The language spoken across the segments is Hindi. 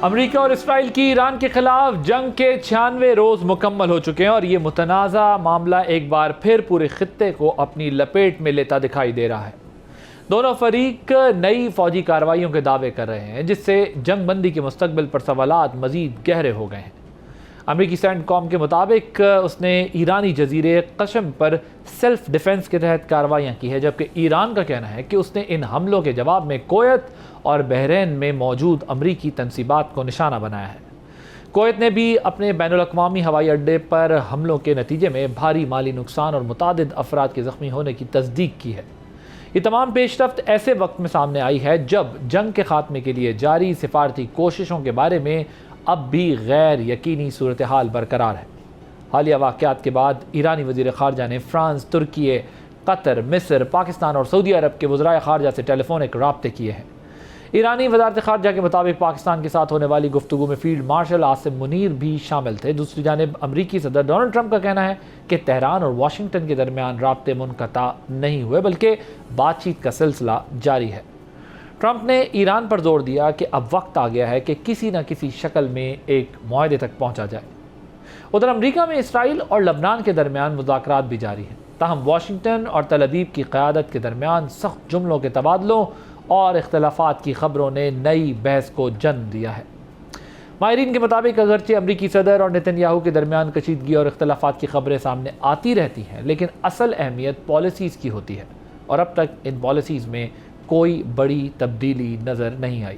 अमेरिका और इसराइल की ईरान के खिलाफ जंग के 96 रोज मुकम्मल हो चुके हैं और ये मुतनाज़ा मामला एक बार फिर पूरे खित्ते को अपनी लपेट में लेता दिखाई दे रहा है। दोनों फरीक नई फौजी कार्रवाइयों के दावे कर रहे हैं जिससे जंग बंदी के मुस्तकबिल पर सवालात मजीद गहरे हो गए हैं। अमेरिकी सेंटकॉम के मुताबिक उसने ईरानी जजीरे कशम पर सेल्फ डिफेंस के तहत कार्रवाइयाँ की है, जबकि ईरान का कहना है कि उसने इन हमलों के जवाब में कुवैत और बहरीन में मौजूद अमरीकी तनसीबात को निशाना बनाया है। कुवैत ने भी अपने बैनुल-अक़वामी हवाई अड्डे पर हमलों के नतीजे में भारी माली नुकसान और मुतादिद अफराद के ज़ख्मी होने की तस्दीक की है। ये तमाम पेशरफ्त ऐसे वक्त में सामने आई है जब जंग के खात्मे के लिए जारी सिफारती कोशिशों के बारे में अब भी गैर यकीनी सूरत हाल बरकरार है। हालिया वाक़यात के बाद ईरानी वज़ीर ख़ारजा ने फ्रांस, तुर्की, कतर, मिस्र, पाकिस्तान और सऊदी अरब के वज़राए ख़ारजा से टेलीफोनिक राब्ते किए हैं। ईरानी वज़ारत ख़ारजा के मुताबिक पाकिस्तान के साथ होने वाली गुफ्तगू में फील्ड मार्शल आसिम मुनीर भी शामिल थे। दूसरी जानिब अमरीकी सदर डोनाल्ड ट्रंप का कहना है कि तेहरान और वाशिंगटन के दरमियान राब्ते मुनक़ता नहीं हुए बल्कि बातचीत का सिलसिला जारी है। ट्रंप ने ईरान पर जोर दिया कि अब वक्त आ गया है कि किसी न किसी शक्ल में एक मुआहदे तक पहुंचा जाए। उधर अमरीका में इसराइल और लबनान के दरमियान मुज़ाकरात भी जारी हैं, ताहम वाशिंगटन और तल अवीव की क़यादत के दरमियान सख्त जुमलों के तबादलों और इख्तलाफात की खबरों ने नई बहस को जन्म दिया है। माहिरीन के मुताबिक अगरचे अमरीकी सदर और नेतन्याहू के दरमियान कशीदगी और इख्तलाफात की खबरें सामने आती रहती हैं, लेकिन असल अहमियत पॉलिसीज़ की होती है और अब तक इन पॉलिसीज़ में कोई बड़ी तब्दीली नज़र नहीं आई।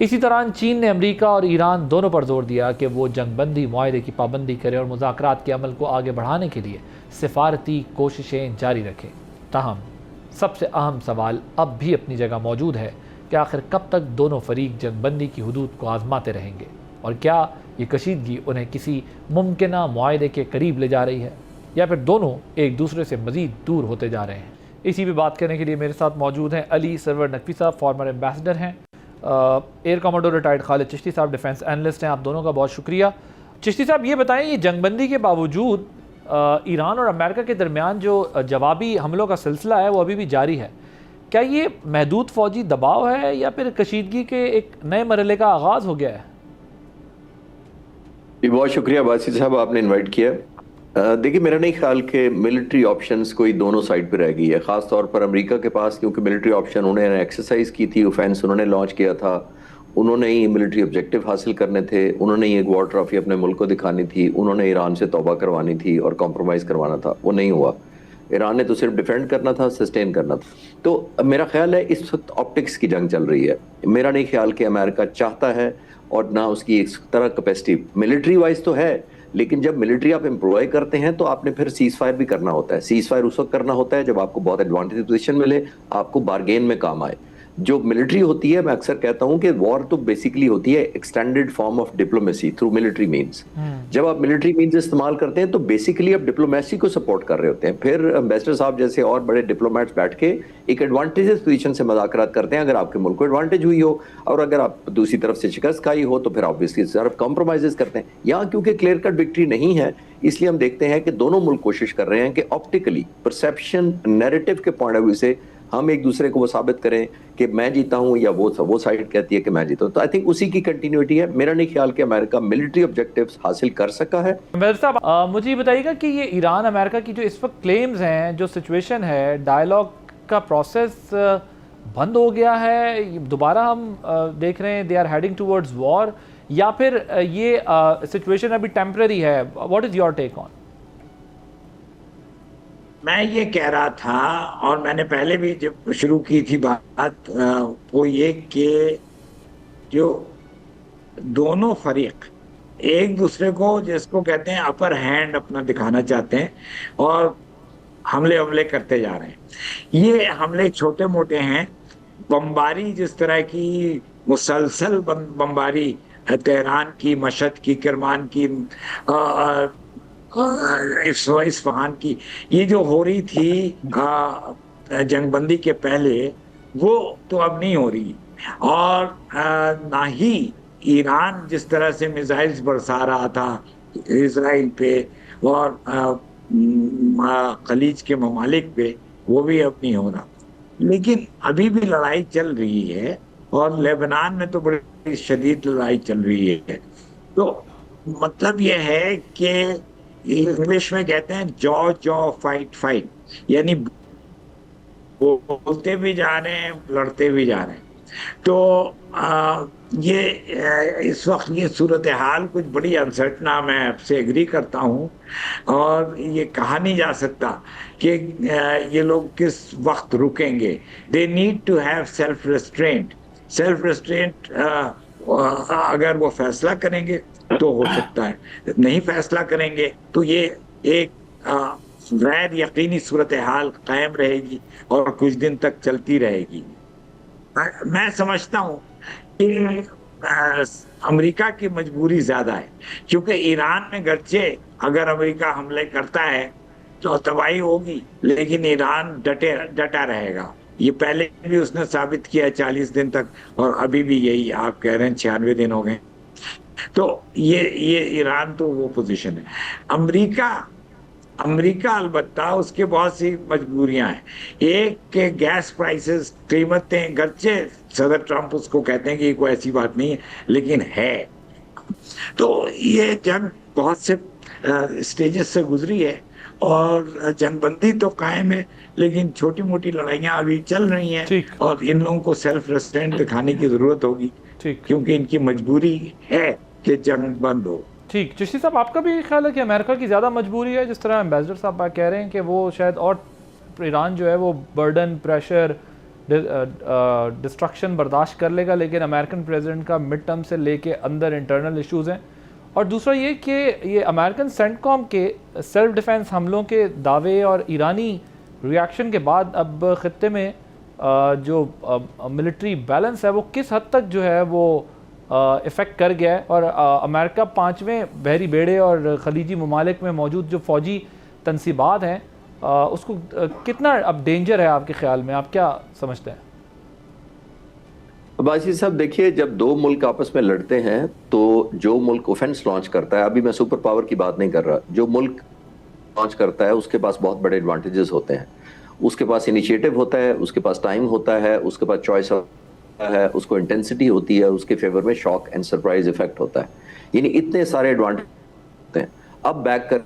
इसी दौरान चीन ने अमेरिका और ईरान दोनों पर जोर दिया कि वो जंगबंदी मुआहदे की पाबंदी करे और मुज़ाकरात के अमल को आगे बढ़ाने के लिए सिफारती कोशिशें जारी रखें। ताहम सबसे अहम सवाल अब भी अपनी जगह मौजूद है कि आखिर कब तक दोनों फरीक जंगबंदी की हदूद को आजमाते रहेंगे और क्या ये कशीदगी उन्हें किसी मुमकिना मुआहदे के करीब ले जा रही है या फिर दोनों एक दूसरे से मज़ीद दूर होते जा रहे हैं। इसी पे बात करने के लिए मेरे साथ मौजूद हैं अली सरवर नकवी साहब, फॉर्मर एम्बेसडर हैं, air commando retired Khalid Chishti साहब डिफेंस एनालिस्ट हैं। आप दोनों का बहुत शुक्रिया। चिश्ती साहब ये बताएं, ये जंगबंदी के बावजूद ईरान और अमेरिका के दरमियान जो जवाबी हमलों का सिलसिला है वो अभी भी जारी है। क्या ये महदूद फ़ौजी दबाव है या फिर कशीदगी के एक नए मरहले का आगाज़ हो गया है? बहुत शुक्रिया बासी साहब, आपने इन्वाइट किया। देखिए, मेरा नहीं ख्याल कि मिलिट्री ऑप्शंस कोई दोनों साइड पे रह गई है, ख़ास तौर पर अमेरिका के पास, क्योंकि मिलिट्री ऑप्शन उन्होंने एक्सरसाइज की थी, ऑफेंस उन्होंने लॉन्च किया था, उन्होंने ही मिलिट्री ऑब्जेक्टिव हासिल करने थे, उन्होंने ही एक वॉर ट्रॉफी अपने मुल्क को दिखानी थी, उन्होंने ईरान से तौबा करवानी थी और कॉम्प्रोमाइज़ करवाना था। वो नहीं हुआ। ईरान ने तो सिर्फ डिफेंड करना था, सस्टेन करना था। तो मेरा ख्याल है इस वक्त ऑप्टिक्स की जंग चल रही है। मेरा नहीं ख्याल कि अमेरिका चाहता है और ना उसकी इस तरह कैपेसिटी मिलिट्री वाइज तो है, लेकिन जब मिलिट्री आप एम्प्लॉय करते हैं तो आपने फिर सीज फायर भी करना होता है। सीज फायर उस वक्त करना होता है जब आपको बहुत एडवांटेज पोजीशन मिले, आपको बार्गेन में काम आए। जो मिलिट्री होती है, मैं अक्सर कहता हूं कि वॉर तो बेसिकली होती है extended form of diplomacy through military means. जब आप मिलिट्री मीन्स इस्तेमाल करते हैं तो बेसिकली आप डिप्लोमेसी को सपोर्ट कर रहे होते हैं। फिर एम्बेसडर साहब जैसे और बड़े डिप्लोमेट्स बैठ के एक एडवांटेजेस पोजीशन से मुज़ाकरात करते हैं। अगर आपके मुल्क को एडवांटेज हुई हो और अगर आप दूसरी तरफ से शिकस्त खाई हो तो फिर ऑब्वियसली सिर्फ कॉम्प्रोमाइजेस करते हैं। यहाँ क्योंकि क्लियर कट विक्ट्री नहीं है, इसलिए हम देखते हैं कि दोनों मुल्क कोशिश कर रहे हैं कि ऑप्टिकली परसेप्शन नैरेटिव के पॉइंट ऑफ व्यू से हम एक दूसरे को वो साबित करें कि मैं जीता हूं या वो साइड कहती है कि मैं जीता हूं। तो आई थिंक उसी की कंटिन्यूटी है। मेरा नहीं ख्याल कि अमेरिका मिलिट्री ऑब्जेक्टिव्स हासिल कर सका है। साहब मुझे ये बताइएगा कि ये ईरान अमेरिका की जो इस वक्त क्लेम्स हैं, जो सिचुएशन है, डायलॉग का प्रोसेस बंद हो गया है, दोबारा हम देख रहे हैं they are heading towards war, या फिर ये सिचुएशन अभी टेम्पररी है? What is your take on? मैं ये कह रहा था और मैंने पहले भी जब शुरू की थी बात, वो ये कि जो दोनों फरीक एक दूसरे को, जिसको कहते हैं अपर हैंड, अपना दिखाना चाहते हैं और हमले करते जा रहे हैं। ये हमले छोटे मोटे हैं। बमबारी जिस तरह की मुसलसल बमबारी तेहरान की, मशहद की, किरमान की, इस्फहान की, ये जो हो रही थी जंगबंदी के पहले, वो तो अब नहीं हो रही। और ना ही ईरान जिस तरह से मिसाइल्स बरसा रहा था इजराइल पे और खलीज के ममालिक पे, वो भी अब नहीं हो रहा। लेकिन अभी भी लड़ाई चल रही है और लेबनान में तो बड़े बड़ी शदीद लड़ाई चल रही है। तो मतलब ये है कि इंग्लिश में कहते हैं जॉ जॉ फाइट फाइट, यानी बोलते भी जा रहे हैं, लड़ते भी जा रहे हैं। तो इस वक्त ये सूरत हाल कुछ बड़ी अनसर्टन, मैं आपसे एग्री करता हूँ। और ये कहा नहीं जा सकता कि ये लोग किस वक्त रुकेंगे। They need to have self restraint. Self restraint अगर वो फैसला करेंगे तो हो सकता है, नहीं फैसला करेंगे तो ये एक गैर यकीनी सूरत हाल कायम रहेगी और कुछ दिन तक चलती रहेगी। मैं समझता हूँ कि अमेरिका की मजबूरी ज्यादा है, क्योंकि ईरान में गर्चे अगर अमेरिका हमले करता है तो तबाही होगी, लेकिन ईरान डटा रहेगा। ये पहले भी उसने साबित किया 40 दिन तक, और अभी भी यही आप कह रहे हैं 96 दिन हो गए। तो ये ईरान तो वो पोजीशन है। अमेरिका अलबत्ता उसके बहुत सी मजबूरियां हैं। एक के गैस प्राइसेस, कीमतें, गर्चे सदर ट्रंप उसको कहते हैं कि कोई ऐसी बात नहीं है, लेकिन है। तो ये जंग बहुत से स्टेजेस से गुजरी है और जंगबंदी तो कायम है, लेकिन छोटी मोटी लड़ाइयां अभी चल रही हैं और इन लोगों को सेल्फ रेस्ट्रेंट दिखाने की जरूरत होगी, क्योंकि इनकी मजबूरी है कि जंग बंद हो। ठीक, चिश्ती साहब, आपका भी ख्याल है कि अमेरिका की ज़्यादा मजबूरी है? जिस तरह एम्बेसडर साहब बात कह रहे हैं कि वो शायद, और ईरान जो है वो बर्डन, प्रेशर, डिस्ट्रक्शन बर्दाश्त कर लेगा, लेकिन अमेरिकन प्रेसिडेंट का मिड टर्म से लेके अंदर इंटरनल इश्यूज़ हैं। और दूसरा ये कि ये अमेरिकन सेंटकॉम के सेल्फ डिफेंस हमलों के दावे और ईरानी रिएक्शन के बाद अब ख़त्ते में जो मिलिट्री बैलेंस है वो किस हद तक जो है वो इफ़ेक्ट कर गया है, और अमेरिका 5वें बहरी बेड़े और खलीजी ममालिक में मौजूद जो फ़ौजी तनसीबात हैं उसको कितना अब डेंजर है आपके ख्याल में? आप क्या समझते हैं? बाजी साहब, देखिए, जब दो मुल्क आपस में लड़ते हैं तो जो मुल्क ऑफेंस लॉन्च करता है, अभी मैं सुपर पावर की बात नहीं कर रहा, जो मुल्क लॉन्च करता है उसके पास बहुत बड़े एडवांटेजेस होते हैं। उसके पास इनिशिएटिव होता है, उसके पास टाइम होता है, उसके पास चॉइस है, उसको इंटेंसिटी होती है, उसके फेवर में शॉक एंड सरप्राइज इफेक्ट होता है। यानी इतने सारे एडवांटेज होते हैं। अब बैक कर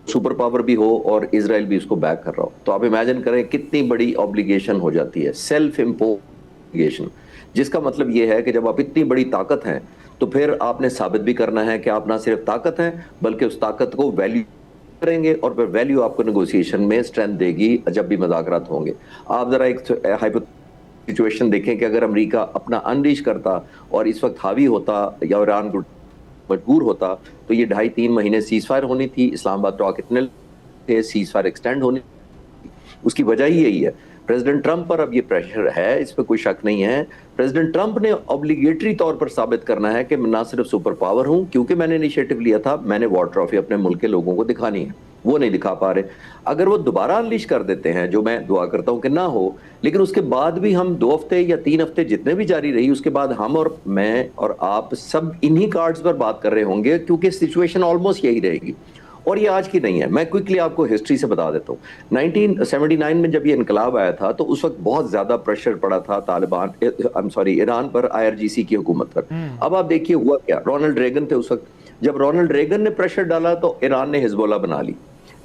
सुपर पावर भी हो और इजराइल भी उसको बैक कर रहा हो, तो आप इमेजिन करें कितनी बड़ी ऑब्लिगेशन हो जाती है, सेल्फ इम्पोज ऑब्लिगेशन। जिसका मतलब ये है कि जब आप इतनी बड़ी ताकत हैं तो फिर आपने साबित भी करना है कि आप ना सिर्फ ताकत हैं बल्कि उस ताकत को वैल्यू करेंगे, और फिर वैल्यू आपको नेगोशिएशन में स्ट्रेंथ देगी जब भी मुज़ाकरात होंगे। आप जरा एक सिचुएशन देखें कि अगर अमेरिका अपना अनलीश करता और इस वक्त हावी होता या ईरान को मजबूर होता, तो ये 2.5-3 महीने सीज फायर होनी थी। इस्लामाबाद टॉक इतने थे, सीज फायर एक्सटेंड होनी, उसकी वजह ही यही है। प्रेसिडेंट ट्रंप पर अब ये प्रेशर है, इस पर कोई शक नहीं है। प्रेसिडेंट ट्रंप ने ऑब्लिगेटरी तौर पर साबित करना है कि मैं ना सिर्फ सुपर पावर हूं, क्योंकि मैंने इनिशिएटिव लिया था, मैंने वॉर ट्रॉफी अपने मुल्क के लोगों को दिखानी है, वो नहीं दिखा पा रहे। अगर वो दोबारा अनलीश कर देते हैं, जो मैं दुआ करता हूं कि ना हो, लेकिन उसके बाद भी हम 2 हफ्ते या 3 हफ्ते जितने भी जारी रही, उसके बाद हम और मैं और आप सब इन्हीं कार्ड्स पर बात कर रहे होंगे, क्योंकि सिचुएशन ऑलमोस्ट यही रहेगी। और ये आज की नहीं है, मैं क्विकली आपको हिस्ट्री से बता देता हूँ। 1979 में जब ये इनकलाब आया था तो उस वक्त बहुत ज्यादा प्रेशर पड़ा था ईरान पर, IRGC की हुकूमत पर। अब आप देखिए हुआ क्या, रोनाल्ड रेगन थे उस वक्त। जब रोनाल्ड रेगन ने प्रेशर डाला तो ईरान ने हिजबुल्लाह बना ली।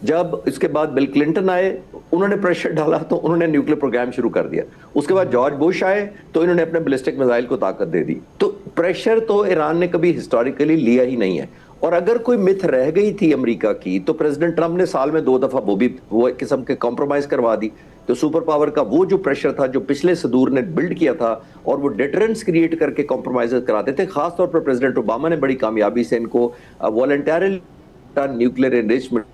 जब इसके बाद बिल क्लिंटन आए, उन्होंने प्रेशर डाला तो उन्होंने न्यूक्लियर प्रोग्राम शुरू कर दिया। उसके बाद जॉर्ज बुश आए तो इन्होंने अपने बैलिस्टिक मिसाइल को ताकत दे दी। तो प्रेशर तो ईरान ने कभी हिस्टोरिकली लिया ही नहीं है। और अगर कोई मिथ रह गई थी अमेरिका की, तो प्रेसिडेंट ट्रंप ने साल में 2 दफा वो किस्म के कॉम्प्रोमाइज करवा दी। तो सुपर पावर का वो जो प्रेशर था, जो पिछले सदूर ने बिल्ड किया था, और वो डिटरेंस क्रिएट करके कॉम्प्रोमाइज कराते थे। खासतौर पर प्रेसिडेंट ओबामा ने बड़ी कामयाबी से इनको वॉलंटरली न्यूक्लियर एनरिचमेंट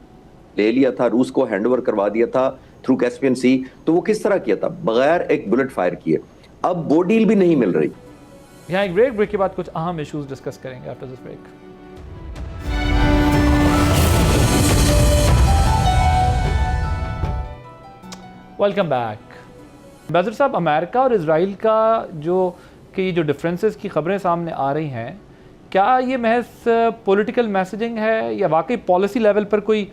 ले लिया था, रूस को हैंडओवर करवा दिया था थ्रू कैस्पियन सी। तो वो किस तरह किया था? बगैर एक बुलेट फायर किए। अब वो डील भी नहीं मिल रही। यहाँ एक ब्रेक के बाद कुछ अहम इश्यूज डिस्कस करेंगे after this break. Welcome back. Ambassador साहब, अमेरिका और इजराइल का जो डिफरेंसेस की खबरें सामने आ रही हैं, क्या ये महज पॉलिटिकल मैसेजिंग है या वाकई पॉलिसी लेवल पर कोई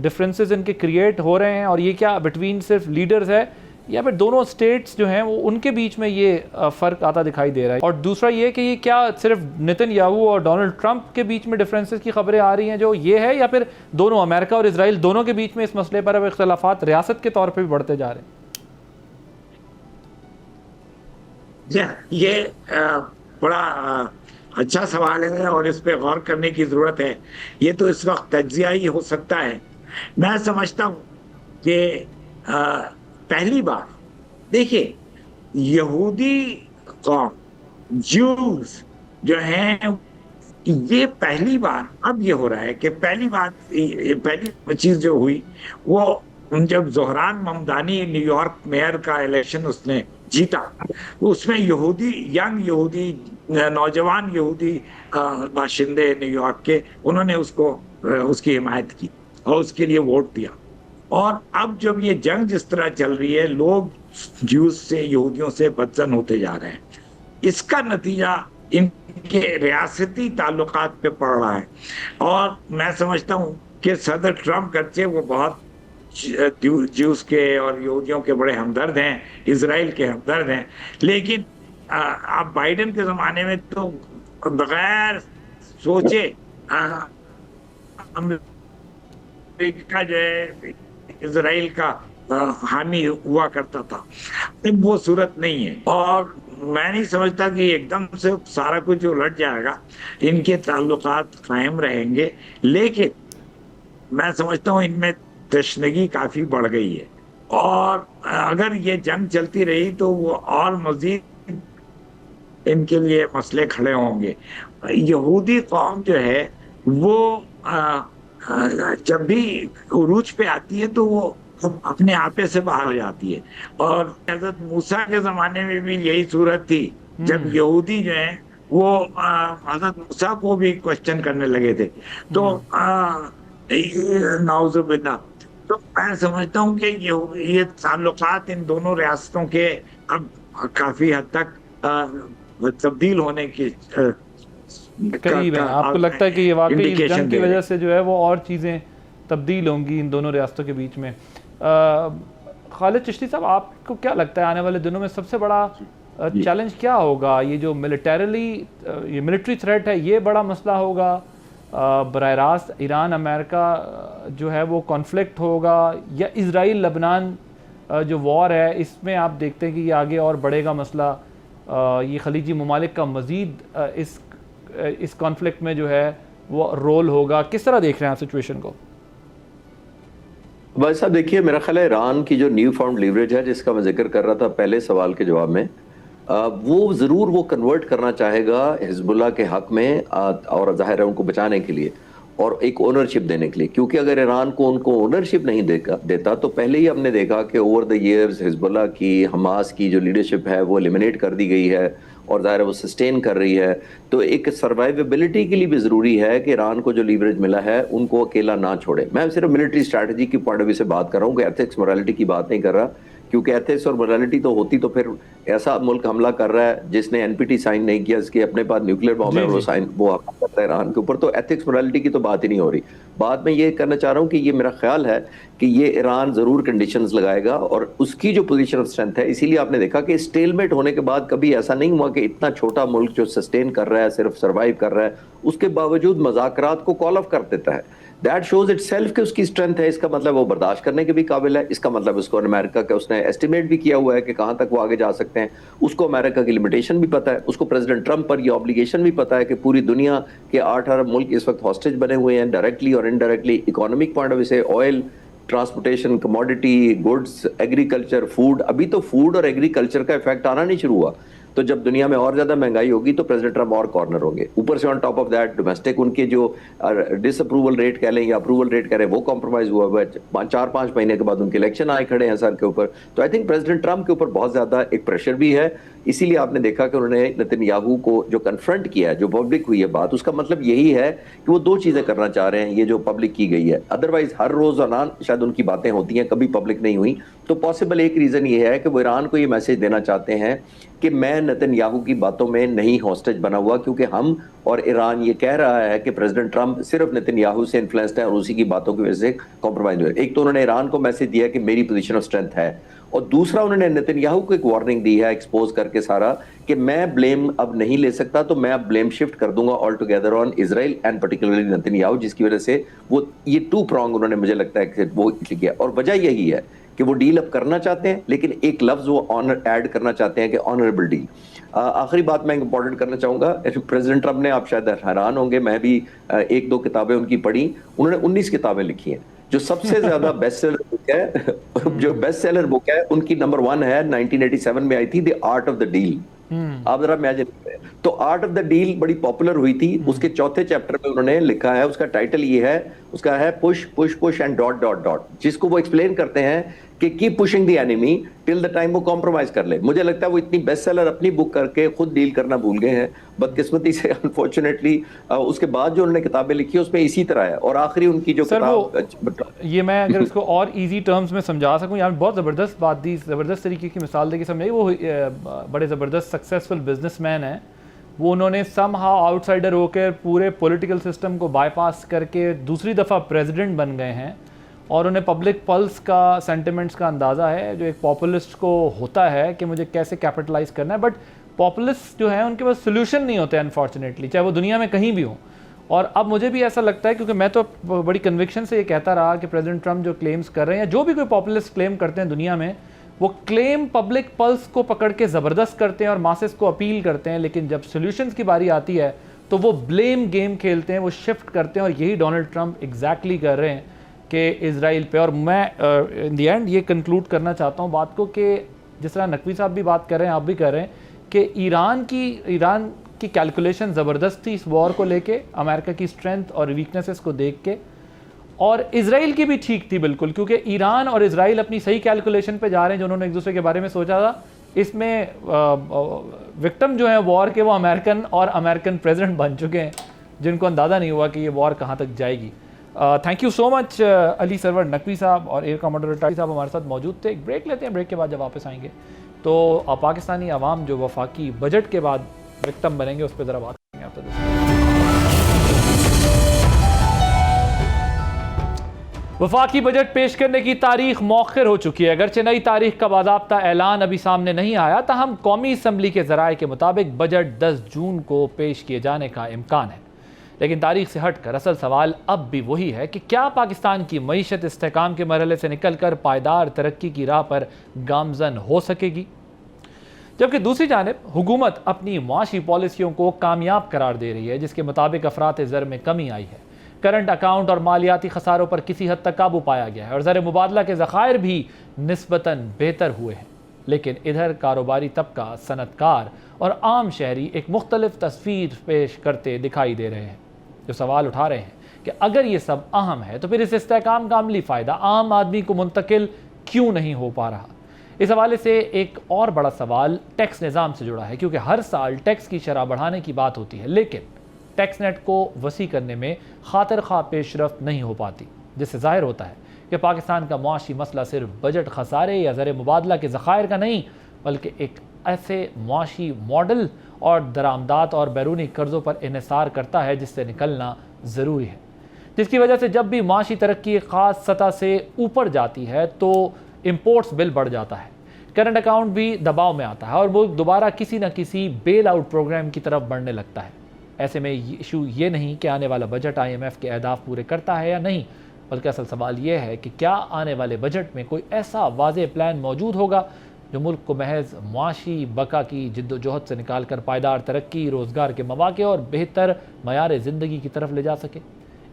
डिफरेंसेस इनके क्रिएट हो रहे हैं? और ये क्या बिटवीन सिर्फ लीडर्स है या फिर दोनों स्टेट्स जो हैं वो उनके बीच में ये फ़र्क आता दिखाई दे रहा है? और दूसरा ये कि ये क्या सिर्फ नेतन्याहू और डोनाल्ड ट्रंप के बीच में डिफरेंसेस की खबरें आ रही हैं जो ये है, या फिर दोनों अमेरिका और इजराइल दोनों के बीच में इस मसले पर अब इख्तलाफात रियासत के तौर पर भी बढ़ते जा रहे हैं? ये बड़ा अच्छा सवाल है और इस पे गौर करने की जरूरत है। ये तो इस वक्त तज्जिया ही हो सकता है। मैं समझता हूँ कि पहली बार देखिए, यहूदी कौम, ज्यूज जो हैं, ये पहली बार अब ये हो रहा है कि पहली चीज जो हुई वो जब जोहरान ममदानी न्यूयॉर्क मेयर का इलेक्शन उसने जीता, उसमें यंग यहूदी, नौजवान यहूदी बाशिंदे न्यूयॉर्क के, उन्होंने उसकी हिमायत की और उसके लिए वोट दिया। और अब जब ये जंग जिस तरह चल रही है, लोग ज्यूज से, यहूदियों से बदजन होते जा रहे हैं, इसका नतीजा इनके रियासती ताल्लुकात पे पड़ रहा है। और मैं समझता हूँ कि सदर ट्रंप करके वो बहुत ज्यूज के और यहूदियों के बड़े हमदर्द हैं, इजराइल के हमदर्द हैं, लेकिन आप बाइडेन के जमाने में तो बगैर सोचे अमेरिका जो है इजराइल का हामी हुआ करता था। वो सूरत नहीं है और मैं नहीं समझता कि एकदम से सारा कुछ उलट जाएगा। इनके ताल्लुकात कायम रहेंगे, लेकिन मैं समझता हूँ इनमें तशनगी काफी बढ़ गई है और अगर ये जंग चलती रही तो वो और मजीद इनके लिए मसले खड़े होंगे। यहूदी कौम जो है वो जब भी उरूज पे आती है तो वो अपने आपे से बाहर हो जाती है। और हजरत मूसा के जमाने में भी यही सूरत थी, जब यहूदी जो है वो हजरत मूसा को भी क्वेश्चन करने लगे थे। तो नाउजुबिल्लाह, तो मैं समझता हूँ कि ये ताल्लुकात इन दोनों रियासतों के अब काफी हद तक तब्दील होने की करीब है। आपको लगता है कि ये वाकई इस जंग की वजह से जो है वो और चीज़ें तब्दील होंगी इन दोनों रियासतों के बीच में? खालिद चिश्ती साहब, आपको क्या लगता है आने वाले दिनों में सबसे बड़ा चैलेंज क्या होगा? ये जो मिलिट्री थ्रेट है, ये बड़ा मसला होगा? बराह रास्त ईरान अमेरिका जो है वो कॉन्फ्लिक्ट होगा, या इजराइल लबनान जो वॉर है इसमें आप देखते हैं कि ये आगे और बढ़ेगा मसला? ये खलीजी ममालिक का मज़ीद इस कॉन्फ्लिक्ट में जो है वो रोल होगा? किस तरह देख रहे हैं आप सिचुएशन को? भाई साहब देखिए, मेरा ख्याल है ईरान की जो न्यू फाउंड लीवरेज है, जिसका मैं जिक्र कर रहा था पहले सवाल के जवाब में, वो ज़रूर वो कन्वर्ट करना चाहेगा हिजबुल्लाह के हक में, और जाहिर है उनको बचाने के लिए और एक ओनरशिप देने के लिए। क्योंकि अगर ईरान को उनको ओनरशिप नहीं देता तो पहले ही हमने देखा कि ओवर द ईयर्स हिजबुल्लाह की, हमास की जो लीडरशिप है वो एलिमिनेट कर दी गई है और ज़ाहिर है वो सस्टेन कर रही है। तो एक सर्वाइवेबिलिटी के लिए भी ज़रूरी है कि ईरान को जो लीवरेज मिला है उनको अकेला ना छोड़े। मैं सिर्फ मिलिट्री स्ट्रैटेजी की पॉइंट ऑफ व्यू से बात कर रहा हूँ, कि एथिक्स मोरालिटी की बात नहीं कर रहा, क्योंकि एथिक्स और मोरालिटी तो होती तो फिर ऐसा मुल्क हमला कर रहा है जिसने एनपीटी साइन नहीं किया, इसके अपने पास न्यूक्लियर बॉम्ब है, वो हमला करता है ईरान के ऊपर, तो एथिक्स मोरालिटी की तो बात ही नहीं हो रही। बात मैं ये करना चाह रहा हूँ कि ये मेरा ख्याल है कि ये ईरान जरूर कंडीशंस लगाएगा और उसकी जो पोजीशन ऑफ स्ट्रेंथ है, इसीलिए आपने देखा कि स्टेलमेट होने के बाद कभी ऐसा नहीं हुआ कि इतना छोटा मुल्क जो सस्टेन कर रहा है, सिर्फ सर्वाइव कर रहा है, उसके बावजूद मज़ाकरात को कॉल ऑफ कर देता है। दैट शोज इट सेल्फ कि उसकी स्ट्रेंथ है। इसका मतलब वो बर्दाश्त करने के भी काबिल है। इसका मतलब उसको अमेरिका का उसने एस्टिमेट भी किया हुआ है कि कहां तक वो आगे जा सकते हैं। उसको अमेरिका की लिमिटेशन भी पता है, उसको प्रेसिडेंट ट्रंप पर ये ऑब्लिगेशन भी पता है कि पूरी दुनिया के 8 अरब मुल्क इस वक्त हॉस्टेज बने हुए हैं, डायरेक्टली और indirectly, economic point of view से, oil, transportation, commodity, goods, agriculture, food. अभी तो फूड और एग्रीकल्चर का इफेक्ट आना नहीं शुरू हुआ, तो जब दुनिया में और ज्यादा महंगाई होगी तो प्रेसिडेंट ट्रंप और कॉर्नर होंगे। ऊपर से on top of that domestic उनके जो डिसअप्रूवल रेट कह लें या अप्रूवल रेट कह रहे हैं वो कॉम्प्रोमाइज हुआ है। 4-5 महीने के बाद उनके इलेक्शन आए खड़े हैं सर के ऊपर। तो आई थिंक प्रेसिडेंट ट्रंप के ऊपर बहुत ज्यादा एक प्रेशर भी है। इसीलिए आपने देखा कि उन्होंने नेतन्याहू को जो कन्फ्रंट किया है, जो पब्लिक हुई है बात, उसका मतलब यही है कि वो दो चीजें करना चाह रहे हैं, ये जो पब्लिक की गई है। अदरवाइज हर रोजाना शायद उनकी बातें होती हैं, कभी पब्लिक नहीं हुई। तो पॉसिबल एक रीजन ये है कि वो ईरान को ये मैसेज देना चाहते हैं कि मैं नेतन्याहू की बातों में नहीं हॉस्टेज बना हुआ, क्योंकि हम और ईरान ये कह रहा है कि प्रेसिडेंट ट्रंप सिर्फ नेतन्याहू से इन्फ्लुएंस्ड है और उसी की बातों की वजह से कॉम्प्रोमाइज हुए। एक तो उन्होंने ईरान को मैसेज दिया कि मेरी पोजीशन ऑफ स्ट्रेंथ है, और दूसरा उन्होंने नेतन्याहू को एक वार्निंग दी है एक्सपोज करके सारा कि मैं ब्लेम अब नहीं ले सकता, तो मैं अब ब्लेम शिफ्ट कर दूंगा all together on Israel and particularly Netanyahu, जिसकी वजह से वो ये टू प्रॉन्ग उन्होंने मुझे लगता है कि वो किया। और वजह यही है कि वो डील अब करना चाहते हैं, लेकिन एक लफ्ज वो ऑनर ऐड करना चाहते हैं कि ऑनरेबल डील। आखिरी बात मैं इंपॉर्टेंट करना चाहूंगा, प्रेसिडेंट ट्रम्प ने, आप शायद हैरान होंगे, मैं भी एक दो किताबें उनकी पढ़ी, उन्होंने 19 किताबें लिखी हैं। जो सबसे ज्यादा बेस्ट सेलर बुक है, जो बेस्ट सेलर बुक है उनकी नंबर 1 है, 1987 में आई थी, the art of the deal. आप जरा इमेजिन करें, तो आर्ट ऑफ द डील बड़ी पॉपुलर हुई थी। उसके चौथे चैप्टर में उन्होंने लिखा है, उसका टाइटल ये है, उसका है push push push and dot dot dot, जिसको वो एक्सप्लेन करते हैं कि keep pushing the enemy till the time वो कॉम्प्रोमाइज कर ले। मुझे लगता है वो इतनी बेस्ट सेलर अपनी बुक करके खुद डील करना भूल गए हैं बदकिस्मती से, अनफॉर्चुनेटली। उसके बाद जो उन्होंने किताबें लिखी उसमें इसी तरह है। और आखिरी उनकी जो किताब, ये मैं अगर इसको और इजी टर्म्स में समझा सकूं, यहाँ बहुत ज़बरदस्त बात दी, ज़बरदस्त तरीके की मिसाल देके समझाई। वो बड़े ज़बरदस्त सक्सेसफुल बिजनेसमैन हैं, वो उन्होंने समहाउ आउटसाइडर होकर पूरे पॉलिटिकल सिस्टम को बाईपास करके दूसरी दफ़ा प्रेसिडेंट बन गए हैं, और उन्हें पब्लिक पल्स का, सेंटिमेंट्स का अंदाज़ा है जो एक पॉपुलिस्ट को होता है कि मुझे कैसे कैपिटलाइज करना है। बट पॉपुलिस्ट जो हैं उनके पास सोल्यूशन नहीं होते अनफॉर्चुनेटली, चाहे वो दुनिया में कहीं भी हो। और अब मुझे भी ऐसा लगता है, क्योंकि मैं तो बड़ी कन्विक्शन से ये कहता रहा कि प्रेसिडेंट ट्रम्प जो क्लेम्स कर रहे हैं, जो भी कोई पॉपुलिस्ट क्लेम करते हैं दुनिया में, वो क्लेम पब्लिक पल्स को पकड़ के ज़बरदस्त करते हैं और मासेस को अपील करते हैं, लेकिन जब सोल्यूशंस की बारी आती है तो वो ब्लेम गेम खेलते हैं, वो शिफ्ट करते हैं। और यही डोनाल्ड ट्रम्प एग्जैक्टली कर रहे हैं कि इजराइल पे। और मैं इन दी एंड ये कंक्लूड करना चाहता हूँ बात को, कि जिस तरह नकवी साहब भी बात कर रहे हैं, आप भी कर रहे हैं, कि ईरान की कैलकुलेशन ज़बरदस्त थी इस वॉर को लेके, अमेरिका की स्ट्रेंथ और वीकनेसेस को देख के, और इजराइल की भी ठीक थी बिल्कुल, क्योंकि ईरान और इजराइल अपनी सही कैलकुलेशन पे जा रहे हैं, जो उन्होंने एक दूसरे के बारे में सोचा था। इसमें विक्टिम जो है वॉर के, वो अमेरिकन और अमेरिकन प्रेसिडेंट बन चुके हैं, जिनको अंदाज़ा नहीं हुआ कि ये वॉर कहाँ तक जाएगी। Thank you so much Ali Sarwar Naqvi साहब और एयर कमांडर अटारी साहब हमारे साथ मौजूद थे। एक ब्रेक लेते हैं, ब्रेक के बाद जब वापस आएंगे तो पाकिस्तानी अवाम जो वफाकी बजट के बाद विक्टिम बनेंगे, उस पर ज़रा बात करेंगे आपसे। वफाकी बजट पेश करने की तारीख मौखिर हो चुकी है। अगरचे नई तारीख का बाज़ाब्ता ऐलान अभी सामने नहीं आया, ताहम कौमी असम्बली के ज़राए के मुताबिक बजट 10 जून को पेश किए जाने का इम्कान है। लेकिन तारीख से हटकर असल सवाल अब भी वही है कि क्या पाकिस्तान की मईशत इस्तेहकाम के मरहले से निकल कर पायदार तरक्की की राह पर गामजन हो सकेगी, जबकि दूसरी जानिब हुकूमत अपनी मुआशी पॉलिसियों को कामयाब करार दे रही है, जिसके मुताबिक अफरात ज़र में कमी आई है, करंट अकाउंट और मालियाती खसारों पर किसी हद तक काबू पाया गया है और ज़र मुबादला के ज़खायर भी निस्बतन बेहतर हुए हैं। लेकिन इधर कारोबारी तबका, सनतकार और आम शहरी एक मुख्तलिफ तस्वीर पेश करते दिखाई दे रहे हैं, जो सवाल उठा रहे हैं कि अगर ये सब अहम है तो फिर इस इस्तेहकाम का अमली फ़ायदा आम आदमी को मुंतकिल क्यों नहीं हो पा रहा। इस हवाले से एक और बड़ा सवाल टैक्स निज़ाम से जुड़ा है, क्योंकि हर साल टैक्स की शरह बढ़ाने की बात होती है, लेकिन टैक्स नेट को वसी करने में खातिर खा पेशरफ्त नहीं हो पाती, जिससे ज़ाहिर होता है कि पाकिस्तान का मुआशी मसला सिर्फ बजट खसारे या ज़र मुबादला के ज़खायर का नहीं, बल्कि एक ऐसे मुआशी मॉडल और दरामदात और बैरूनी कर्ज़ों पर इन्हिसार करता है जिससे निकलना ज़रूरी है, जिसकी वजह से जब भी मुआशी तरक्की ख़ास सतह से ऊपर जाती है तो इम्पोर्ट्स बिल बढ़ जाता है, करंट अकाउंट भी दबाव में आता है और मुल्क दोबारा किसी न किसी बेल आउट प्रोग्राम की तरफ बढ़ने लगता है। ऐसे में इशू ये नहीं कि आने वाला बजट IMF के अहदाफ पूरे करता है या नहीं, बल्कि असल सवाल ये है कि क्या आने वाले बजट में कोई ऐसा वाज़ेह प्लान मौजूद होगा जो मुल्क को महज मुआशी बका की जिद्दोजहद से निकाल कर पायदार तरक्की, रोज़गार के मौक़े और बेहतर मयार ज़िंदगी की तरफ ले जा सके।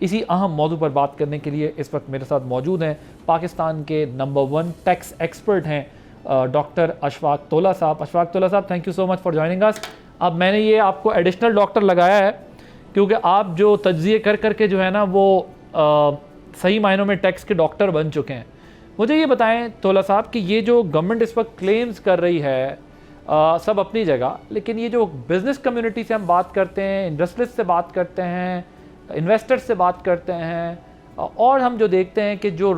इसी अहम मौजू पर बात करने के लिए इस वक्त मेरे साथ मौजूद हैं पाकिस्तान के नंबर 1 टैक्स एक्सपर्ट हैं डॉक्टर अशफाक तोला साहब। अशफाक तोला साहब, thank you so much for joining us. अब मैंने ये आपको एडिशनल डॉक्टर लगाया है क्योंकि आप जो तज्ज़िये कर करके जो है ना वो सही मायनों में टैक्स के डॉक्टर बन चुके हैं। मुझे ये बताएं तोला साहब कि ये जो गवर्नमेंट इस वक्त क्लेम्स कर रही है सब अपनी जगह, लेकिन ये जो बिज़नेस कम्युनिटी से हम बात करते हैं, इंडस्ट्रियलिस्ट से बात करते हैं, इन्वेस्टर्स से बात करते हैं और हम जो देखते हैं कि जो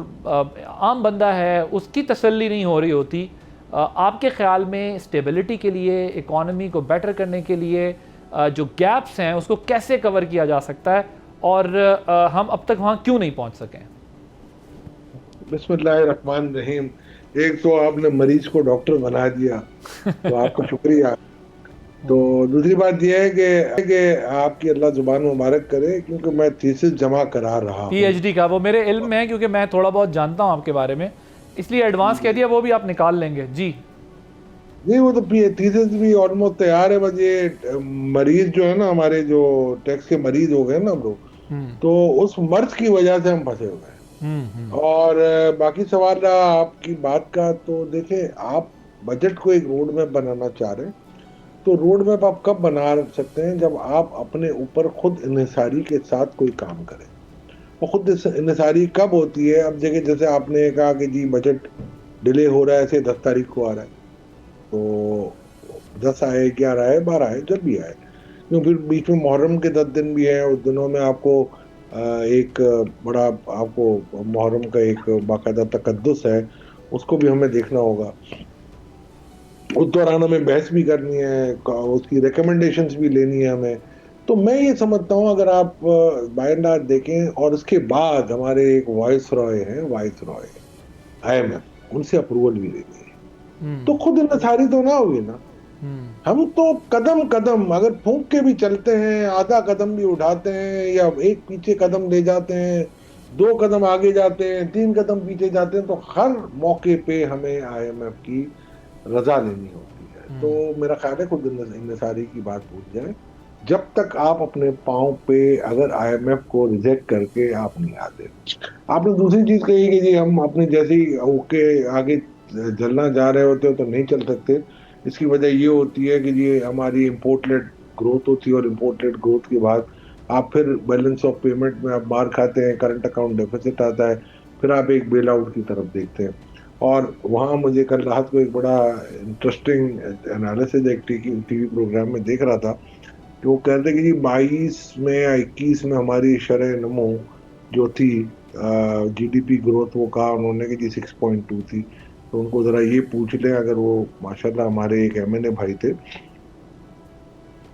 आम बंदा है उसकी तसल्ली नहीं हो रही होती, आपके ख़्याल में स्टेबिलिटी के लिए, इकॉनमी को बेटर करने के लिए जो गैप्स हैं उसको कैसे कवर किया जा सकता है और हम अब तक वहाँ क्यों नहीं पहुँच सकें? बिस्मिल्लाहिर्रहमानिर्रहीम। एक तो आपने मरीज को डॉक्टर बना दिया, तो आपका शुक्रिया। तो दूसरी बात यह है कि आपकी अल्लाह जुबान मुबारक करे, क्योंकि मैं थीसिस जमा करा रहा हूँ। पीएचडी का वो मेरे इल्म में है, क्योंकि मैं थोड़ा बहुत जानता हूँ आपके बारे में, इसलिए एडवांस कह दिया, वो भी आप निकाल लेंगे जी। नहीं, वो तो थीसिस भी ऑलमोस्ट तैयार है, बस ये मरीज जो है ना, हमारे जो टैक्स के मरीज हो गए ना हम लोग, तो उस मर्ज की वजह से हम फंसे हुए हैं। और बाकी सवाल रहा आपकी बात का, तो देखें, आप बजट को एक रोड मैप बनाना चाह रहे हैं, तो रोड मैप आप कब बना सकते हैं, जब आप अपने ऊपर खुद इन्हिसारी के साथ कोई काम करें। और खुद इन्हिसारी कब होती है? अब देखिए, जैसे आपने कहा कि जी बजट डिले हो रहा है, ऐसे 10 तारीख को आ रहा है, तो 10 आए, 11 आए, 12 आए, जब भी आए, क्योंकि फिर बीच में मुहर्रम के 10 दिन भी हैं, उस दिनों में आपको एक बड़ा, आपको मुहर्रम का एक बाकायदा तकद्दुस है, उसको भी हमें देखना होगा। उस दौरान हमें बहस भी करनी है, उसकी रिकमेंडेशंस भी लेनी है हमें। तो मैं ये समझता हूँ, अगर आप बाय एंड लार्ज देखें, और उसके बाद हमारे एक वाइस रॉय IMF, उनसे अप्रूवल भी लेनी है, तो खुद इन्हिसारी तो ना हुई ना। हम तो कदम कदम अगर फूंक के भी चलते हैं, आधा कदम भी उठाते हैं, या एक पीछे कदम ले जाते हैं, 2 कदम आगे जाते हैं, 3 कदम पीछे जाते हैं, तो हर मौके पे हमें IMF की रजा लेनी होती है। तो मेरा ख्याल है खुद इन्हिसारी की बात भूल जाए, जब तक आप अपने पांव पे अगर IMF को रिजेक्ट करके आप नहीं आते। आपने दूसरी चीज कही कि जी हम अपने जैसे ही ओके आगे चलना जा रहे होते हो तो नहीं चल सकते। इसकी वजह ये होती है कि जी हमारी इम्पोर्ट लेड ग्रोथ होती है, और इम्पोर्ट लेड ग्रोथ के बाद आप फिर बैलेंस ऑफ पेमेंट में आप मार खाते हैं, करंट अकाउंट डेफिसिट आता है, फिर आप एक बेल आउट की तरफ देखते हैं। और वहाँ मुझे कल रात को एक बड़ा इंटरेस्टिंग एनालिसिस एक टीवी प्रोग्राम में देख रहा था, कि वो कहते हैं कि जी 22 में या 21 में हमारी शरह नमो जो थी, GDP ग्रोथ, वो कहा उन्होंने कि जी 6.2 थी। तो उनको जरा ये पूछ लें, अगर वो माशाल्लाह हमारे एक MNA भाई थे,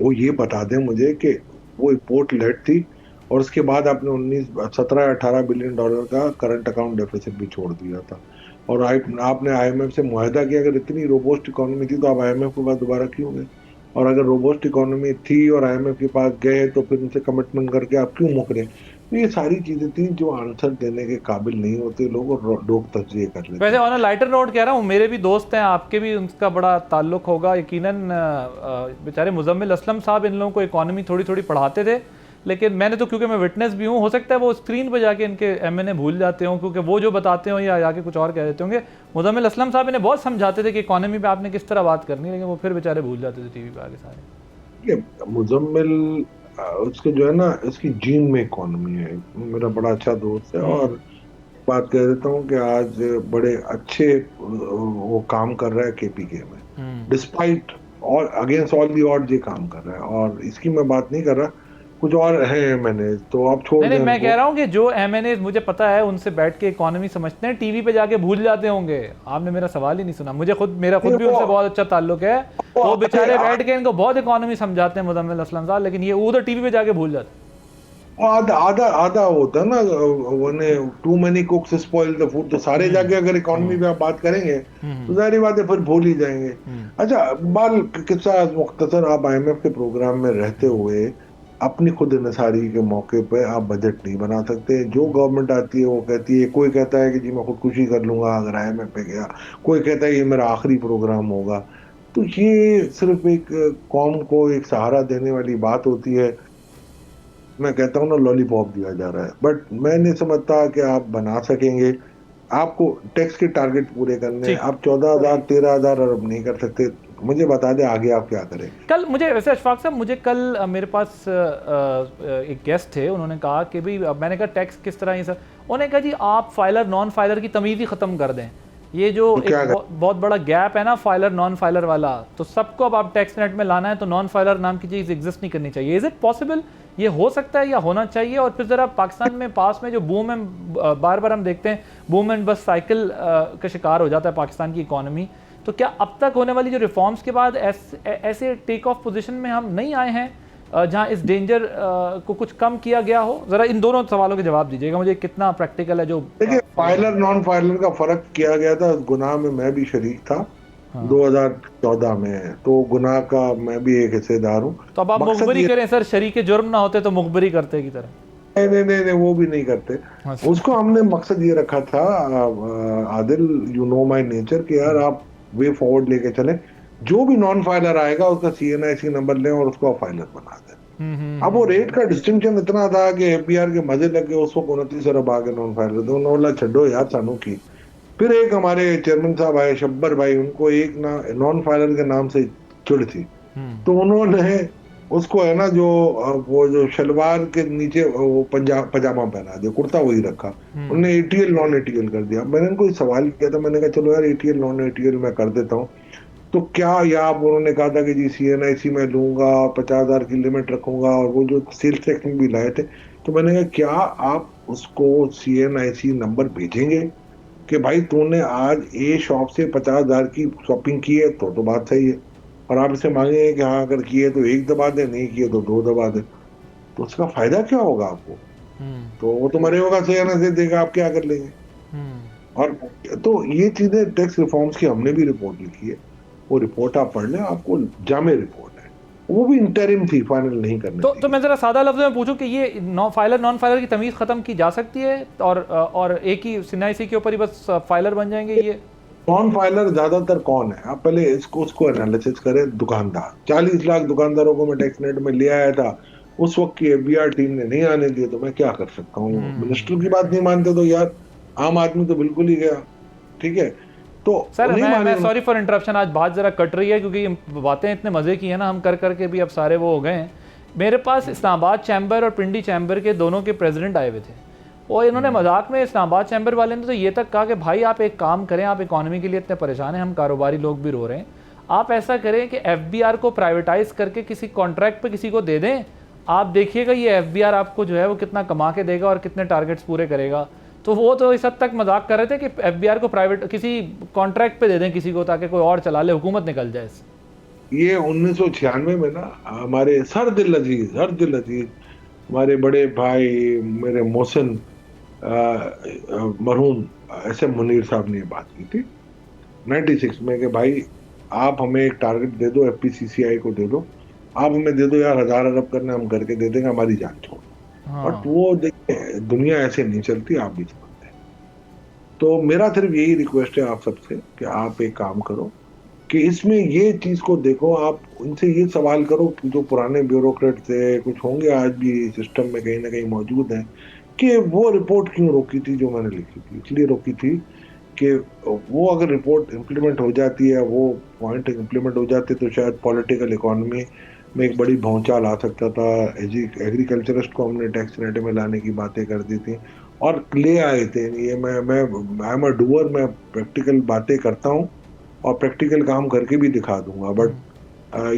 वो ये बता दें मुझे कि वो इम्पोर्ट लेड थी, और उसके बाद आपने 17-18 बिलियन डॉलर का करंट अकाउंट डेफिसिट भी छोड़ दिया था। और आपने IMF से मुआहदा किया, अगर इतनी रोबोस्ट इकोनॉमी थी तो आप IMF के पास दोबारा क्यों गए? और अगर रोबोस्ट इकोनॉमी थी और IMF के पास गए, तो फिर उनसे कमिटमेंट करके आप क्यों मुकरे? तो ये सारी चीजें थी जो आंसर देने के काबिल नहीं होते लोग, और लोग तस्जीह कर लेते। वैसे ऑन अ लाइटर नोट कह रहा हूँ, मेरे भी दोस्त हैं, आपके भी उनका बड़ा ताल्लुक होगा यकीनन। बेचारे मुजम्मिल असलम साहब इन लोगों को इकोनॉमी थोड़ी थोड़ी पढ़ाते थे, लेकिन मैंने तो, क्योंकि मैं विटनेस भी हूँ, हो सकता है वो स्क्रीन पर जाके इनके MNA भूल जाते हों, क्योंकि वो जो बताते हों या जाके कुछ और कह देते होंगे। मुजम्मिल असलम साहब इन्हें बहुत समझाते थे कि इकोनॉमी पे आपने किस तरह बात करनी है, लेकिन वो फिर बेचारे भूल जाते थे टीवी पे आगे सारे। मुजम्मिल उसके जो है ना, इसकी जीन में इकोनॉमी है। मेरा बड़ा अच्छा दोस्त है, और बात कह देता हूँ कि आज बड़े अच्छे वो काम कर रहा है KPK में, डिस्पाइट और अगेंस्ट ऑल दी ऑड ये काम कर रहा है। और इसकी मैं बात नहीं कर रहा, कुछ और है MNA, तो आप छोड़ दें। नहीं, मैं कह रहा हूँ कि जो MNA मुझे पता है उनसे बैठ के इकोनॉमी समझते हैं, टीवी पे जाके भूल जाते होंगे। आपने मेरा सवाल ही नहीं सुना। मेरा खुद भी उनसे बहुत अच्छा ताल्लुक है, वो बेचारे बैठ के इनको बहुत इकोनॉमी समझाते हैं मुजम्मिल असलम साहब, लेकिन ये उधर टीवी पे जाके भूल जाते हैं। आधा होता है ना, too many cooks spoil the food. तो सारे जाके अगर इकोनॉमी पे आप बात करेंगे तो जाहिर बात है फिर भूल ही जाएंगे। अच्छा, बाल किस्सा मुख्तसर, आप IMF के प्रोग्राम में रहते हुए अपनी खुद इन्हिसारी के मौके पे आप बजट नहीं बना सकते। जो गवर्नमेंट आती है वो कहती है, कोई कहता है कि जी मैं खुदकुशी कर लूंगा अगर IMF पे गया, कोई कहता है ये मेरा आखिरी प्रोग्राम होगा। तो ये सिर्फ एक कौम को एक सहारा देने वाली बात होती है। मैं कहता हूँ ना, लॉलीपॉप दिया जा रहा है, बट मैं नहीं समझता कि आप बना सकेंगे। आपको टैक्स के टारगेट पूरे करने हैं, आप 14,000 13,000 अरब नहीं कर सकते। मुझे बता दे आगे आप क्या करें। कल मुझे वैसे अशफाक साहब, मुझे कल मेरे पास एक गेस्ट थे, उन्होंने कहा कि भाई, मैंने कहा टैक्स किस तरह, ये सर उन्होंने कहा जी आप फाइलर नॉन फाइलर की तमीज़ ही ख़त्म कर दें। ये जो तो एक बहुत बड़ा गैप है ना फाइलर नॉन फाइलर वाला, तो सबको अब आप टैक्स नेट में लाना है तो नॉन फाइलर नाम की चीज़ एग्जिस्ट नहीं करनी चाहिए। Is it possible? ये हो सकता है या होना चाहिए? और फिर ज़रा पाकिस्तान में पास में जो बूम एंड, बार बार हम देखते हैं बूम एंड बस साइकिल का शिकार हो जाता है पाकिस्तान की इकॉनमी, तो क्या अब तक होने वाली जो रिफॉर्म्स के बाद ऐसे टेक ऑफ पोजीशन में हम नहीं आए हैं जहां इस डेंजर को कुछ कम किया गया हो? जरा इन दोनों सवालों के जवाब दीजिएगा मुझे, कितना प्रैक्टिकल है जो। देखिए, फाइलर नॉन फाइलर का फर्क किया गया था, उस गुनाह में मैं भी शरीक था। 2014 में, तो गुनाह का मैं भी एक हिस्सेदार हूँ। तो अब आप मुखबरी करें सर, शरीके जुर्म ना होते तो मुखबरी करते की तरह? नहीं, वो भी नहीं करते। उसको हमने मकसद ये रखा था, Adil, you know my nature, कि यार आप वे फॉरवर्ड लेके चले, जो भी नॉन फाइलर आएगा उसका CNIC नंबर लें और उसको फाइलर बना दें। अब वो रेट का डिस्टिंक्शन इतना था कि FBR के मजे लगे, उसको 29 अरब आगे नॉन फाइलर, तो उन्होंने छो यार सानू की। फिर एक हमारे चेयरमैन साहब आए, शब्बर भाई, उनको एक नॉन फाइलर के नाम से चिढ़ थी, तो उन्होंने उसको है ना, जो वो जो शलवार के नीचे वो पजामा पहना दिया, कुर्ता वही रखा, उन्होंने ATL नॉन ATL कर दिया। मैंने उनको सवाल किया था, मैंने कहा चलो यार ATL नॉन ATL मैं कर देता हूँ, तो क्या या आप, उन्होंने कहा था कि जी CNIC में लूंगा, 50,000 की लिमिट रखूंगा, और वो जो सेल्स टैक्स में भी लाए थे, तो मैंने कहा क्या आप उसको CNIC नंबर भेजेंगे कि भाई तूने आज A शॉप से 50,000 की शॉपिंग की है, तो बात सही है, और आप इसे मांगेंगे कि हाँ अगर किए तो 1 दबा दे, नहीं किए तो 2 दबा दे, तो उसका फायदा क्या होगा आपको? तो वो तो मरे होगा, CNIC देगा, आप क्या कर लेंगे? और तो ये चीजें टैक्स रिफॉर्म्स की हमने भी रिपोर्ट लिखी है, वो रिपोर्ट आप पढ़ लें, आपको जामे रिपोर्ट है, वो भी इंटरिम थी, फाइनल नहीं करने। तो मैं जरा सादा लफ्ज़ों में पूछूं कि ये नॉन फाइलर की तमीज़ ख़त्म की जा सकती है, और एक ही CNIC के ऊपर ही बस फाइलर बन जाएंगे? ये नॉन फाइलर ज्यादातर कौन है, आप पहले उसको एनालिसिस करें। दुकानदार, 40 लाख दुकानदारों को मैं टैक्स नेट में ले आया था, उस वक्त की FBR टीम ने नहीं आने दिए, तो मैं क्या कर सकता हूँ? मिनिस्टर की बात नहीं मानते तो यार आम आदमी तो बिल्कुल ही गया। ठीक है, तो सर मैं सॉरी फॉर इंटरप्शन, आज बात जरा कट रही है क्योंकि बातें इतने मज़े की है ना, हम कर करके भी अब सारे वो हो गए हैं। मेरे पास इस्लामाबाद चैम्बर और पिंडी चैम्बर के दोनों के प्रेसिडेंट आए हुए थे, और इन्होंने मजाक में, इस्लामाबाद चैम्बर वाले ने तो ये तक कहा कि भाई आप एक काम करें, आप इकॉनमी के लिए इतने परेशान हैं, हम कारोबारी लोग भी रो रहे हैं, आप ऐसा करें कि FBR को प्राइवेटाइज करके किसी कॉन्ट्रैक्ट पे किसी को दे दें, आप देखिएगा ये FBR आपको जो है वो कितना कमा के देगा और कितने टारगेट्स पूरे करेगा। तो वो तो इस हद तक मजाक कर रहे थे कि FBR को प्राइवेट किसी कॉन्ट्रैक्ट पे दे दें किसी को, ताकि कोई और चला ले, हुकूमत निकल जाए। ये 1996 में ना, हमारे सरदिल अजीज हमारे बड़े भाई मेरे मोहसिन मरहूम SM मुनीर साहब ने ये बात की थी 96 में कि भाई आप हमें एक टारगेट दे दो, FPCCI को दे दो, आप हमें दे दो यार 1000 अरब करने, हम करके दे देंगे, हमारी जान छोड़। बट वो देखिए दुनिया ऐसे नहीं चलती, आप भी समझते हैं। तो मेरा सिर्फ यही रिक्वेस्ट है आप सबसे कि आप एक काम करो कि इसमें ये चीज को देखो, आप उनसे ये सवाल करो कि जो पुराने ब्यूरोक्रेट थे, कुछ होंगे आज भी सिस्टम में कहीं ना कहीं मौजूद हैं, कि वो रिपोर्ट क्यों रोकी थी जो मैंने लिखी थी। इसलिए रोकी थी कि वो अगर रिपोर्ट इम्प्लीमेंट हो जाती है, वो पॉइंट इम्प्लीमेंट हो जाते, तो शायद पॉलिटिकल इकोनॉमी में एक बड़ी भौचाल आ सकता था। एग्रीकल्चरिस्ट को हमने टैक्स नेट में लाने की बातें कर दी थी और ले आए थे। ये मैं आई एम अ डूअर, मैं प्रैक्टिकल बातें करता हूँ और प्रैक्टिकल काम करके भी दिखा दूंगा। बट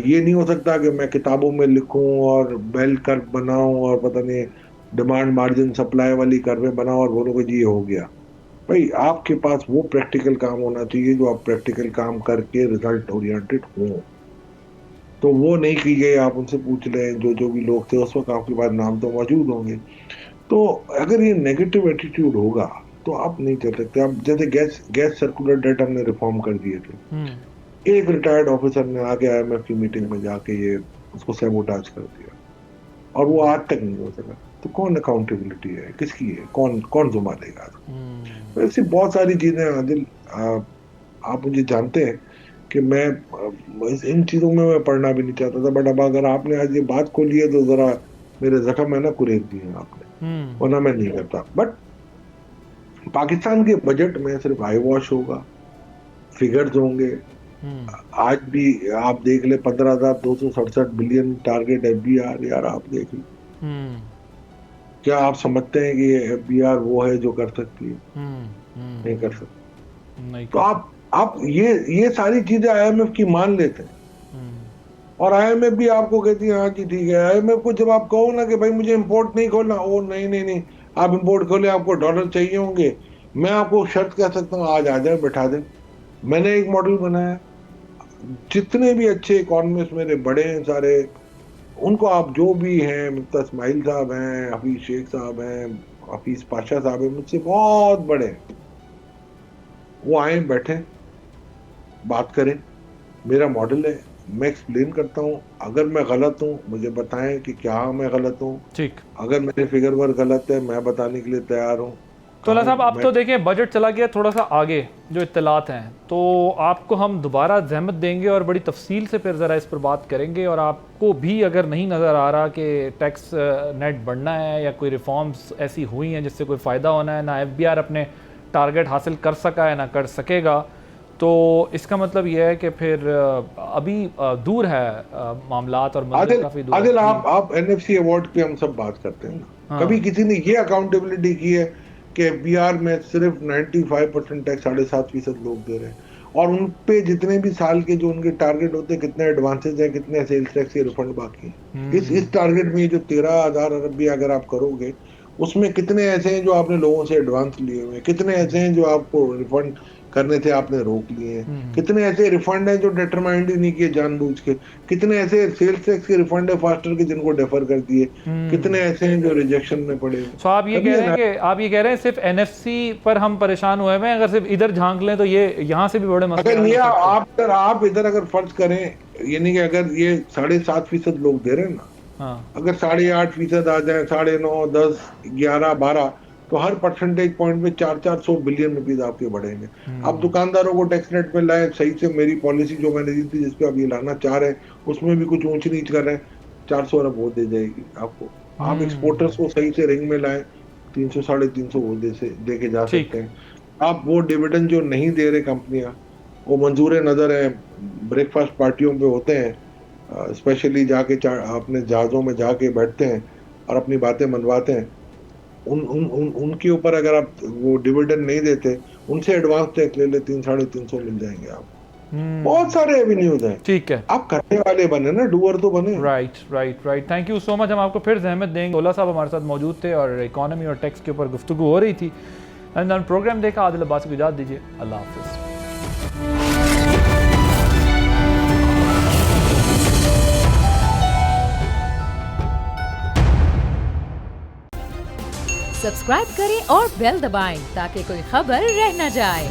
ये नहीं हो सकता कि मैं किताबों में लिखूं और बेल कर्व बनाऊं और पता नहीं डिमांड मार्जिन सप्लाई वाली कर्वें बनाओ और बोलो कि जी ये हो गया। भाई आपके पास वो प्रैक्टिकल काम होना चाहिए जो आप प्रैक्टिकल काम करके रिजल्ट ओरिएंटेड हो। तो वो नहीं की गई। आप उनसे पूछ लें, जो भी लोग थे उस वक्त आपके पास नाम तो मौजूद होंगे। तो अगर ये नेगेटिव एटीट्यूड होगा तो आप नहीं चल सकते। आप जैसे गैस सर्कुलर डेट हमने रिफॉर्म कर दिए थे, एक रिटायर्ड ऑफिसर ने आके IMF की मीटिंग में जाके ये उसको सैबोटाज कर दिया और वो आज तक नहीं हो सका। तो कौन अकाउंटेबिलिटी है, किसकी है, कौन जुम्मा देगा? तो ऐसी बहुत सारी चीजें आदिल, आप मुझे जानते हैं कि मैं इन चीजों में मैं पढ़ना भी नहीं चाहता था, बट अब अगर आपने आज ये बात खोली है तो जरा मेरे जख्म है ना कुरेद दिए हैं आपने, वरना मैं नहीं करता। बट पाकिस्तान के बजट में सिर्फ आई वॉश होगा, फिगर्स होंगे। आज भी आप देख ले 15,267 बिलियन टारगेट FBR, यार आप देख लो। क्या आप समझते हैं कि ये FBR वो है जो कर सकती है? नहीं कर सकती। नहीं। तो आप ये सारी चीजें IMF की मान लेते हैं और IMF भी आपको कहती है हाँ जी ठीक है। IMF को जब आप कहो ना कि भाई मुझे इंपोर्ट नहीं खोलना, ओ नहीं आप इंपोर्ट खोले, आपको डॉलर चाहिए होंगे, मैं आपको शर्त कह सकता हूँ आज आ जाए, बैठा दें। मैंने एक मॉडल बनाया, जितने भी अच्छे इकोनॉमिस्ट मेरे बड़े हैं सारे, उनको आप जो भी हैं, मुफ्ता इस्माइल साहब हैं, हफीज शेख साहब हैं, हफीज पाशा साहब हैं, मुझसे बहुत बड़े हैं। वो आए, बैठे, बात करें, मेरा मॉडल है, मैं एक्सप्लेन करता हूँ। अगर मैं गलत हूँ मुझे बताएं कि क्या मैं गलत हूँ। ठीक। अगर मेरे फिगर वर्क गलत है मैं बताने के लिए तैयार हूँ। तो अल्लाह साहब, आप मैं- तो देखें बजट चला गया थोड़ा सा आगे, जो इत्तलात हैं, तो आपको हम दोबारा जहमत देंगे और बड़ी तफसील से फिर ज़रा इस पर बात करेंगे। और आपको भी अगर नहीं नज़र आ रहा कि टैक्स नेट बढ़ना है या कोई रिफॉर्म्स ऐसी हुई हैं जिससे कोई फ़ायदा होना है, ना FBR अपने टारगेट हासिल कर सका है ना कर सकेगा, तो इसका मतलब यह है कि फिर अभी दूर है मामलात और मंजिल काफ़ी दूर आदिल, है। आप NFC अवार्ड पे हम सब बात करते हैं ना, हाँ। कभी किसी ने ये अकाउंटेबिलिटी की है कि बिहार में सिर्फ 95% टैक्स 7.5% लोग दे रहे हैं, और उन पे जितने भी साल के जो उनके टारगेट होते हैं, कितने एडवांसेज हैं, कितने सेल्स टैक्स के रिफंड बाकी हैं। इस टारगेट में जो 13,000 अरब भी अगर आप करोगे, उसमें कितने ऐसे हैं जो आपने लोगों से एडवांस लिए हुए हैं, कितने ऐसे हैं जो आपको रिफंड करने थे आपने रोक लिए हैं, कितने ऐसे रिफंड हैं जो डिटरमाइंड ही नहीं किए जानबूझ के, कितने ऐसे सेल्स टैक्स के रिफंड है फास्टर के जिनको डेफर कर दिए, कितने ऐसे हैं जो रिजेक्शन में पड़े हुए। तो आप ये कह रहे हैं कि सिर्फ NFC पर हम परेशान हुए हैं, अगर सिर्फ इधर झांक लें तो ये यहाँ से भी बड़े मसले अगर ये आप इधर अगर फर्ज करें, यानी कि अगर ये 7.5% लोग दे रहे हैं ना, हाँ। अगर 8.5% आ जाए, 9.5, 10, 11, 12, तो हर परसेंटेज पॉइंट में 400 बिलियन रुपीज आपके बढ़ेंगे। आप दुकानदारों को टैक्स नेट पे लाए, सही से मेरी पॉलिसी जो मैंने दी थी जिसपे आप ये लाना चाह रहे हैं उसमें भी कुछ ऊंच नीच कर रहे हैं, 400 अरब वो दे जाएगी आपको। आप एक्सपोर्टर्स को सही से रिंग में लाए, 300 350 वो दे के जा सकते हैं। आप वो डिविडेंड जो नहीं दे रहे कंपनियां, वो मंजूर नजर है, ब्रेकफास्ट पार्टियों पे होते हैं, स्पेशली जाके अपने जहाजों में जाके बैठते हैं और अपनी बातें मनवाते हैं। उनके ऊपर अगर आप वो डिविडेंड नहीं देते, उनसे एडवांस टैक्स ले ले, 300-350 मिल जाएंगे आप। बहुत सारे एवेन्यूज हैं। ठीक है, आप करने वाले बने ना, डूअर तो बने। Right. Thank you so much. हम आपको फिर जहमत देंगे। ओला साहब हमारे साथ मौजूद थे और इकोनॉमी और टैक्स के ऊपर गुफ्तगू हो रही थी। प्रोग्राम देखा। आदिल अब्बास को इजाज़त दीजिए। अल्लाह हाफ़िज़। सब्सक्राइब करें और बेल दबाएं ताकि कोई खबर रह न जाए।